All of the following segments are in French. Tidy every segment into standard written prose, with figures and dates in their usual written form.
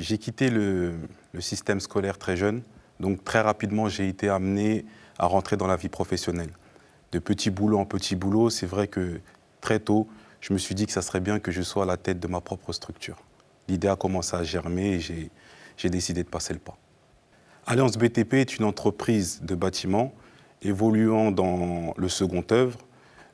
J'ai quitté le système scolaire très jeune, donc très rapidement j'ai été amené à rentrer dans la vie professionnelle. De petit boulot en petit boulot, c'est vrai que très tôt, je me suis dit que ça serait bien que je sois à la tête de ma propre structure. L'idée a commencé à germer et j'ai décidé de passer le pas. Alliance BTP est une entreprise de bâtiment évoluant dans le second œuvre.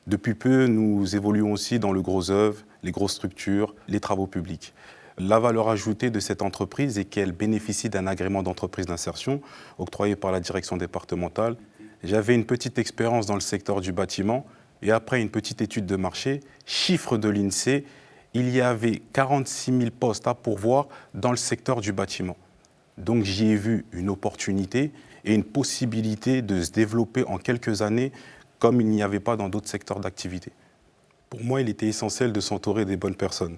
Depuis peu, nous évoluons aussi dans le gros œuvre, les grosses structures, les travaux publics. La valeur ajoutée de cette entreprise est qu'elle bénéficie d'un agrément d'entreprise d'insertion octroyé par la direction départementale. J'avais une petite expérience dans le secteur du bâtiment et après une petite étude de marché, chiffre de l'INSEE, il y avait 46 000 postes à pourvoir dans le secteur du bâtiment. Donc j'y ai vu une opportunité et une possibilité de se développer en quelques années comme il n'y avait pas dans d'autres secteurs d'activité. Pour moi, il était essentiel de s'entourer des bonnes personnes.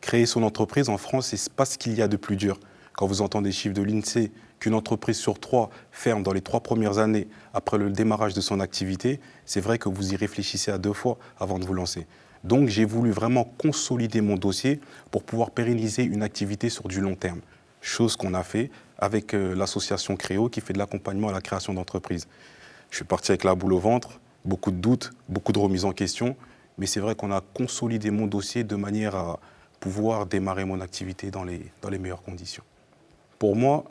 Créer son entreprise en France, c'est pas ce qu'il y a de plus dur. Quand vous entendez les chiffres de l'INSEE, qu'une entreprise sur 3 ferme dans les 3 premières années après le démarrage de son activité, c'est vrai que vous y réfléchissez à 2 fois avant de vous lancer. Donc j'ai voulu vraiment consolider mon dossier pour pouvoir pérenniser une activité sur du long terme. Chose qu'on a fait avec l'association Créo qui fait de l'accompagnement à la création d'entreprises. Je suis parti avec la boule au ventre, beaucoup de doutes, beaucoup de remises en question, mais c'est vrai qu'on a consolidé mon dossier de manière à pouvoir démarrer mon activité dans les meilleures conditions. Pour moi,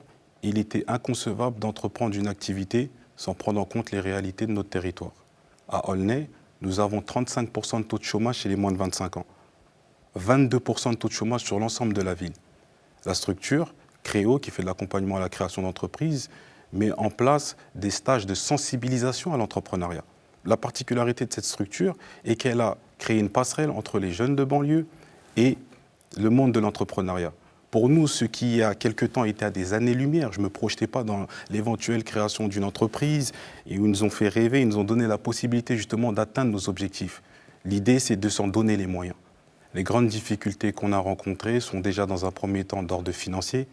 il était inconcevable d'entreprendre une activité sans prendre en compte les réalités de notre territoire. À Aulnay, nous avons 35% de taux de chômage chez les moins de 25 ans, 22% de taux de chômage sur l'ensemble de la ville. La structure, Créo, qui fait de l'accompagnement à la création d'entreprises, met en place des stages de sensibilisation à l'entrepreneuriat. La particularité de cette structure est qu'elle a créé une passerelle entre les jeunes de banlieue et le monde de l'entrepreneuriat. Pour nous, ce qui il y a quelque temps était à des années-lumière, je ne me projetais pas dans l'éventuelle création d'une entreprise, et où ils nous ont fait rêver, ils nous ont donné la possibilité justement d'atteindre nos objectifs. L'idée, c'est de s'en donner les moyens. Les grandes difficultés qu'on a rencontrées sont déjà dans un premier temps d'ordre financier.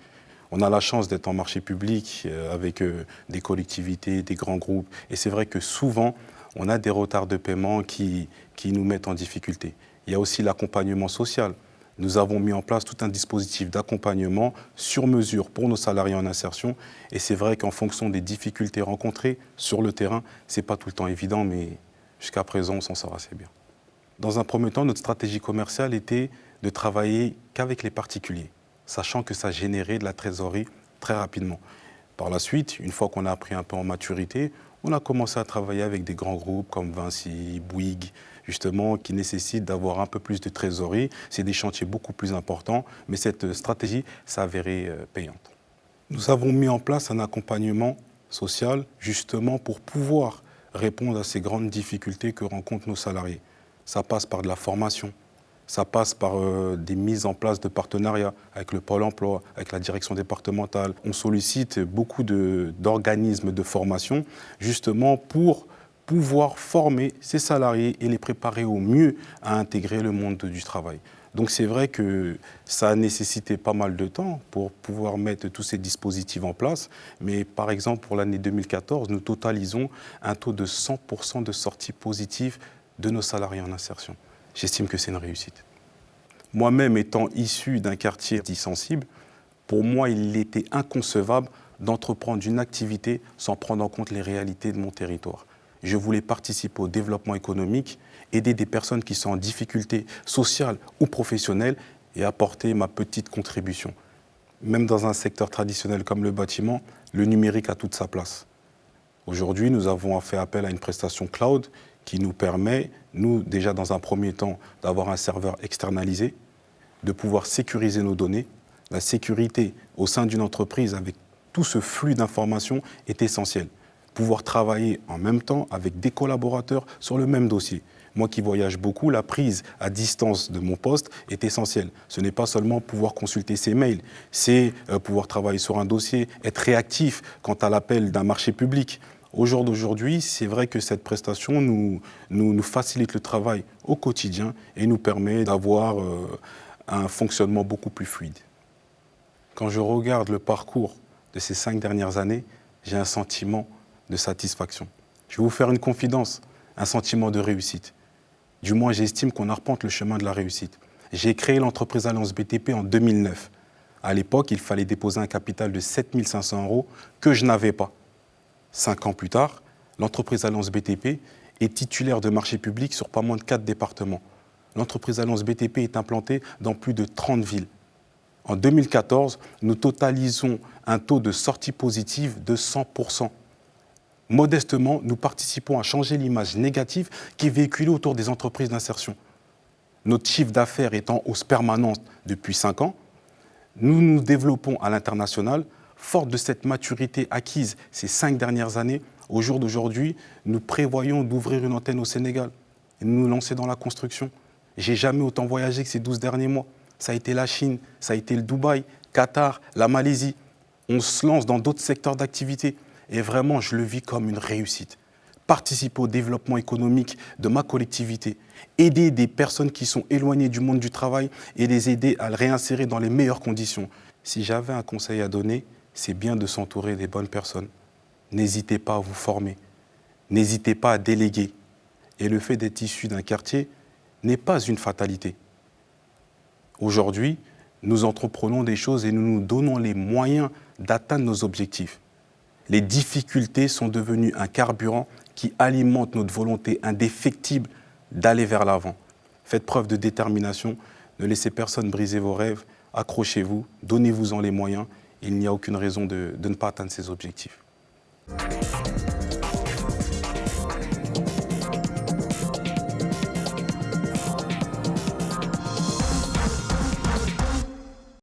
On a la chance d'être en marché public avec des collectivités, des grands groupes, et c'est vrai que souvent, on a des retards de paiement qui nous mettent en difficulté. Il y a aussi l'accompagnement social. Nous avons mis en place tout un dispositif d'accompagnement sur mesure pour nos salariés en insertion. Et c'est vrai qu'en fonction des difficultés rencontrées sur le terrain, ce n'est pas tout le temps évident, mais jusqu'à présent, on s'en sort assez bien. Dans un premier temps, notre stratégie commerciale était de travailler qu'avec les particuliers, sachant que ça générait de la trésorerie très rapidement. Par la suite, une fois qu'on a appris un peu en maturité, on a commencé à travailler avec des grands groupes comme Vinci, Bouygues, justement, qui nécessitent d'avoir un peu plus de trésorerie. C'est des chantiers beaucoup plus importants, mais cette stratégie s'est avérée payante. Nous avons mis en place un accompagnement social, justement, pour pouvoir répondre à ces grandes difficultés que rencontrent nos salariés. Ça passe par de la formation, ça passe par des mises en place de partenariats avec le Pôle emploi, avec la direction départementale. On sollicite beaucoup d'organismes de formation, justement, pour pouvoir former ces salariés et les préparer au mieux à intégrer le monde du travail. Donc c'est vrai que ça a nécessité pas mal de temps pour pouvoir mettre tous ces dispositifs en place, mais par exemple pour l'année 2014, nous totalisons un taux de 100% de sorties positives de nos salariés en insertion. J'estime que c'est une réussite. Moi-même étant issu d'un quartier dit sensible, pour moi il était inconcevable d'entreprendre une activité sans prendre en compte les réalités de mon territoire. Je voulais participer au développement économique, aider des personnes qui sont en difficulté sociale ou professionnelle et apporter ma petite contribution. Même dans un secteur traditionnel comme le bâtiment, le numérique a toute sa place. Aujourd'hui, nous avons fait appel à une prestation cloud qui nous permet, nous, déjà dans un premier temps, d'avoir un serveur externalisé, de pouvoir sécuriser nos données. La sécurité au sein d'une entreprise avec tout ce flux d'informations est essentielle. Pouvoir travailler en même temps avec des collaborateurs sur le même dossier. Moi qui voyage beaucoup, la prise à distance de mon poste est essentielle. Ce n'est pas seulement pouvoir consulter ses mails, c'est pouvoir travailler sur un dossier, être réactif quant à l'appel d'un marché public. Au jour d'aujourd'hui, c'est vrai que cette prestation nous facilite le travail au quotidien et nous permet d'avoir un fonctionnement beaucoup plus fluide. Quand je regarde le parcours de ces 5 dernières années, j'ai un sentiment de satisfaction. Je vais vous faire une confidence, un sentiment de réussite. Du moins, j'estime qu'on arpente le chemin de la réussite. J'ai créé l'entreprise Alliance BTP en 2009. À l'époque, il fallait déposer un capital de 7 500 € que je n'avais pas. 5 ans plus tard, l'entreprise Alliance BTP est titulaire de marchés publics sur pas moins de 4 départements. L'entreprise Alliance BTP est implantée dans plus de 30 villes. En 2014, nous totalisons un taux de sortie positive de 100%. Modestement, nous participons à changer l'image négative qui est véhiculée autour des entreprises d'insertion. Notre chiffre d'affaires est en hausse permanente depuis 5 ans. Nous nous développons à l'international. Fort de cette maturité acquise ces 5 dernières années, au jour d'aujourd'hui, nous prévoyons d'ouvrir une antenne au Sénégal et de nous lancer dans la construction. J'ai jamais autant voyagé que ces 12 derniers mois. Ça a été la Chine, ça a été le Dubaï, Qatar, la Malaisie. On se lance dans d'autres secteurs d'activité. Et vraiment, je le vis comme une réussite. Participer au développement économique de ma collectivité, aider des personnes qui sont éloignées du monde du travail et les aider à le réinsérer dans les meilleures conditions. Si j'avais un conseil à donner, c'est bien de s'entourer des bonnes personnes. N'hésitez pas à vous former. N'hésitez pas à déléguer. Et le fait d'être issu d'un quartier n'est pas une fatalité. Aujourd'hui, nous entreprenons des choses et nous nous donnons les moyens d'atteindre nos objectifs. Les difficultés sont devenues un carburant qui alimente notre volonté indéfectible d'aller vers l'avant. Faites preuve de détermination, ne laissez personne briser vos rêves, accrochez-vous, donnez-vous-en les moyens. Il n'y a aucune raison de ne pas atteindre ces objectifs.